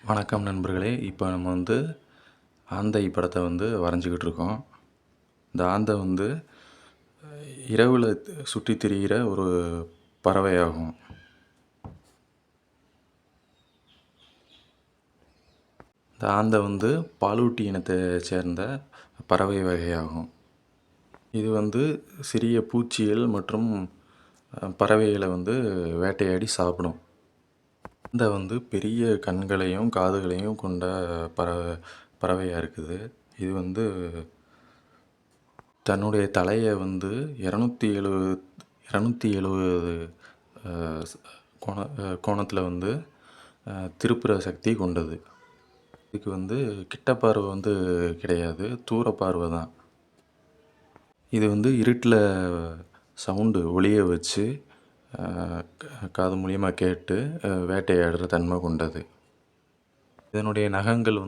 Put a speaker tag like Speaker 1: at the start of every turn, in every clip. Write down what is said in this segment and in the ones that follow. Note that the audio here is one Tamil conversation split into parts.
Speaker 1: வணக்கம் நண்பர்களே. இப்போ நம்ம ஆந்தை படத்தை வரைஞ்சிக்கிட்டு இருக்கோம். இந்த ஆந்தை இரவில் சுற்றி திரிகிற ஒரு பறவையாகும். இந்த ஆந்தை பாலூட்டி இனத்தை சேர்ந்த பறவை வகையாகும். இது சிறிய பூச்சிகள் மற்றும் பறவைகளை வேட்டையாடி சாப்பிடும். ஆந்தை பெரிய கண்களையும் காதுகளையும் கொண்ட பறவையாக இருக்குது. இது தன்னுடைய தலையை 270 கோணத்தில் திருப்புற சக்தி கொண்டது. இதுக்கு கிட்ட பார்வை கிடையாது, தூர பார்வை தான். இது இருட்டில் சவுண்டு ஒளியை வச்சு காது மூலியமாக கேட்டு வேட்டையாடுற தன்மை கொண்டது. இதனுடைய நகங்கள்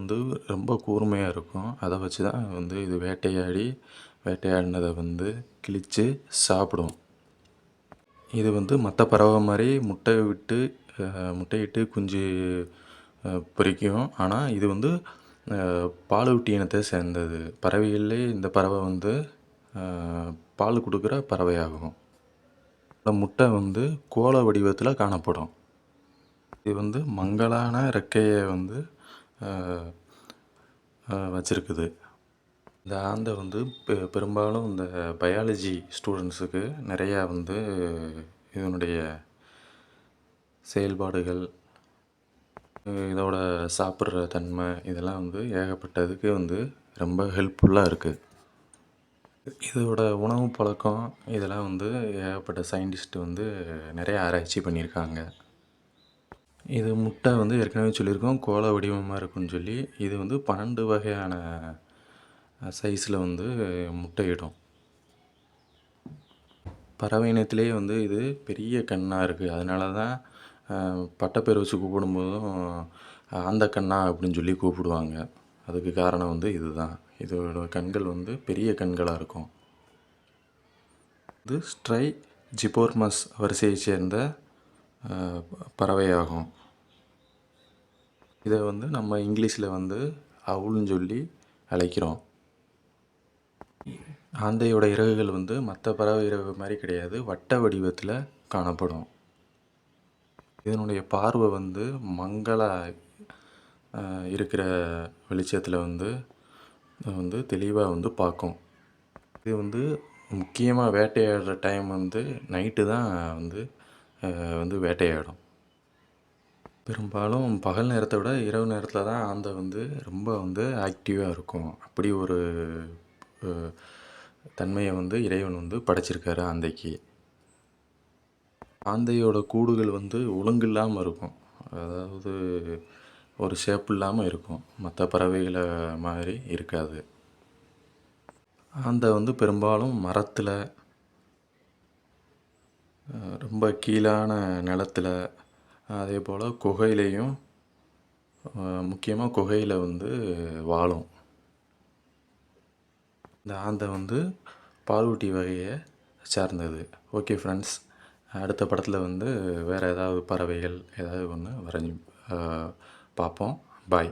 Speaker 1: ரொம்ப கூர்மையாக இருக்கும். அதை வச்சு தான் இது வேட்டையாடினதை கிழித்து சாப்பிடும். இது மற்ற பறவை மாதிரி முட்டையிட்டு குஞ்சு பொரிக்கும். ஆனால் இது பாலூட்டி இனத்தை சேர்ந்தது. பறவைகளிலே இந்த பறவை பால் கொடுக்குற பறவையாகும். இந்த முட்டை கோள வடிவத்தில் காணப்படும். இது மங்கலான ரெக்கையை வச்சிருக்குது. இந்த ஆந்தை பெரும்பாலும் இந்த பயாலஜி ஸ்டூடெண்ட்ஸுக்கு நிறையா இதனுடைய செயல்பாடுகள், இதோட சாப்பிட்ற தன்மை, இதெல்லாம் ஏகப்பட்டதுக்கு ரொம்ப ஹெல்ப்ஃபுல்லாக இருக்குது. இதோட உணவு பழக்கம் இதெல்லாம் ஏகப்பட்ட சயின்டிஸ்ட் நிறைய ஆராய்ச்சி பண்ணியிருக்காங்க. இது முட்டை ஏற்கனவே சொல்லியிருக்கோம், கோள வடிவமாக இருக்குன்னு சொல்லி. இது 12 வகையான சைஸில் முட்டையிடும். பறவை இனத்திலே இது பெரிய கண்ணாக இருக்குது. அதனால தான் பட்டப்பேர் வச்சு கூப்பிடும்போதும் ஆந்தைக்கண்ணா அப்படின்னு சொல்லி கூப்பிடுவாங்க. அதுக்கு காரணம் இதுதான். இதோட கண்கள் பெரிய கண்களாக இருக்கும். இது ஸ்ட்ரைஜிபோர்மஸ் வரிசையை சேர்ந்த பறவையாகும். இதை நம்ம இங்கிலீஷில் அவுல்னு சொல்லி அழைக்கிறோம். ஆந்தையோட இறகுகள் மற்ற பறவை இறகு மாதிரி கிடையாது, வட்ட வடிவத்தில் காணப்படும். இதனுடைய பார்வை மங்கலாக இருக்கிற வெளிச்சத்தில் தெளிவாக பார்க்கும். இது முக்கியமாக வேட்டையாடுற டைம் நைட்டு தான் வேட்டையாடும். பெரும்பாலும் பகல் நேரத்தை விட இரவு நேரத்தில் தான் ஆந்தை ரொம்ப ஆக்டிவாக இருக்கும். அப்படி ஒரு தன்மையை இறைவன் படைச்சிருக்காரு ஆந்தைக்கு. ஆந்தையோட கூடுகள் ஒழுங்கு இல்லாமல் இருக்கும். அதாவது ஒரு ஷேப் இல்லாமல் இருக்கும். மற்ற பறவைகளை மாதிரி இருக்காது. ஆந்தை பெரும்பாலும் மரத்தில், ரொம்ப கீழான நிலத்தில், அதே போல் குகையிலையும், முக்கியமாக குகையில் வாழும். இந்த ஆந்தை பாலூட்டி வகையை சார்ந்தது. ஓகே ஃப்ரெண்ட்ஸ், அடுத்த படத்தில் வேறு ஏதாவது பறவைகள் ஏதாவது ஒன்று வரைஞ்சி பார்ப்போம். பாய்.